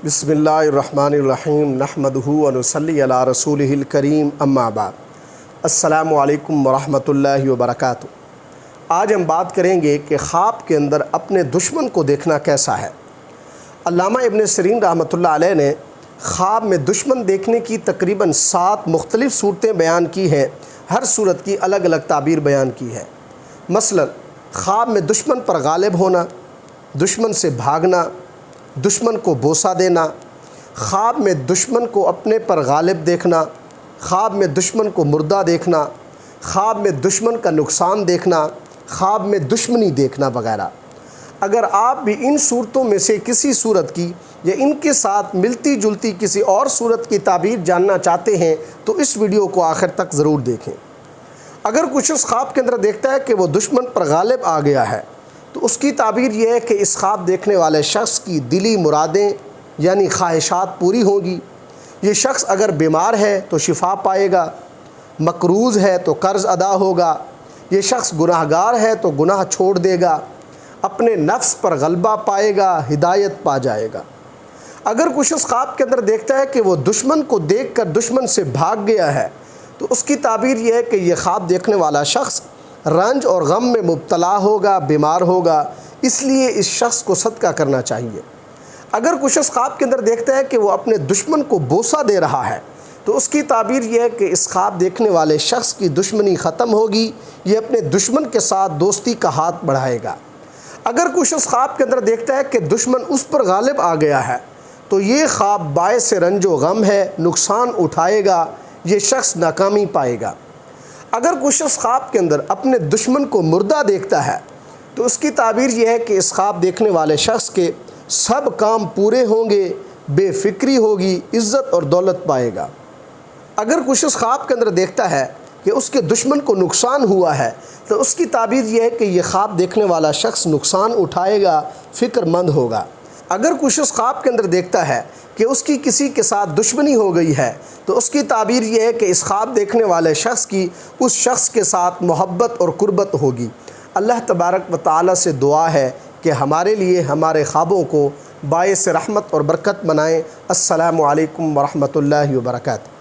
بسم اللہ الرحمن الرحیم نحمدہ و نصلی علی رسولہ الکریم اما بعد۔ السلام علیکم ورحمۃ اللہ وبرکاتہ۔ آج ہم بات کریں گے کہ خواب کے اندر اپنے دشمن کو دیکھنا کیسا ہے۔ علامہ ابن سیرین رحمۃ اللہ علیہ نے خواب میں دشمن دیکھنے کی تقریباً 7 مختلف صورتیں بیان کی ہیں، ہر صورت کی الگ الگ تعبیر بیان کی ہے۔ مثلا خواب میں دشمن پر غالب ہونا، دشمن سے بھاگنا، دشمن کو بوسہ دینا، خواب میں دشمن کو اپنے پر غالب دیکھنا، خواب میں دشمن کو مردہ دیکھنا، خواب میں دشمن کا نقصان دیکھنا، خواب میں دشمنی دیکھنا وغیرہ۔ اگر آپ بھی ان صورتوں میں سے کسی صورت کی یا ان کے ساتھ ملتی جلتی کسی اور صورت کی تعبیر جاننا چاہتے ہیں تو اس ویڈیو کو آخر تک ضرور دیکھیں۔ اگر کچھ اس خواب کے اندر دیکھتا ہے کہ وہ دشمن پر غالب آ گیا ہے تو اس کی تعبیر یہ ہے کہ اس خواب دیکھنے والے شخص کی دلی مرادیں یعنی خواہشات پوری ہوں گی۔ یہ شخص اگر بیمار ہے تو شفا پائے گا، مقروض ہے تو قرض ادا ہوگا، یہ شخص گناہ گار ہے تو گناہ چھوڑ دے گا، اپنے نفس پر غلبہ پائے گا، ہدایت پا جائے گا۔ اگر کچھ اس خواب کے اندر دیکھتا ہے کہ وہ دشمن کو دیکھ کر دشمن سے بھاگ گیا ہے تو اس کی تعبیر یہ ہے کہ یہ خواب دیکھنے والا شخص رنج اور غم میں مبتلا ہوگا، بیمار ہوگا، اس لیے اس شخص کو صدقہ کرنا چاہیے۔ اگر کچھ اس خواب کے اندر دیکھتا ہے کہ وہ اپنے دشمن کو بوسہ دے رہا ہے تو اس کی تعبیر یہ ہے کہ اس خواب دیکھنے والے شخص کی دشمنی ختم ہوگی، یہ اپنے دشمن کے ساتھ دوستی کا ہاتھ بڑھائے گا۔ اگر کچھ اس خواب کے اندر دیکھتا ہے کہ دشمن اس پر غالب آ گیا ہے تو یہ خواب باعث رنج و غم ہے، نقصان اٹھائے گا، یہ شخص ناکامی پائے گا۔ اگر کچھ اس خواب کے اندر اپنے دشمن کو مردہ دیکھتا ہے تو اس کی تعبیر یہ ہے کہ اس خواب دیکھنے والے شخص کے سب کام پورے ہوں گے، بے فکری ہوگی، عزت اور دولت پائے گا۔ اگر کچھ اس خواب کے اندر دیکھتا ہے کہ اس کے دشمن کو نقصان ہوا ہے تو اس کی تعبیر یہ ہے کہ یہ خواب دیکھنے والا شخص نقصان اٹھائے گا، فکر مند ہوگا۔ اگر کچھ اس خواب کے اندر دیکھتا ہے کہ اس کی کسی کے ساتھ دشمنی ہو گئی ہے تو اس کی تعبیر یہ ہے کہ اس خواب دیکھنے والے شخص کی اس شخص کے ساتھ محبت اور قربت ہوگی۔ اللہ تبارک و تعالی سے دعا ہے کہ ہمارے لیے ہمارے خوابوں کو باعث رحمت اور برکت بنائیں۔ السلام علیکم ورحمۃ اللہ وبرکاتہ۔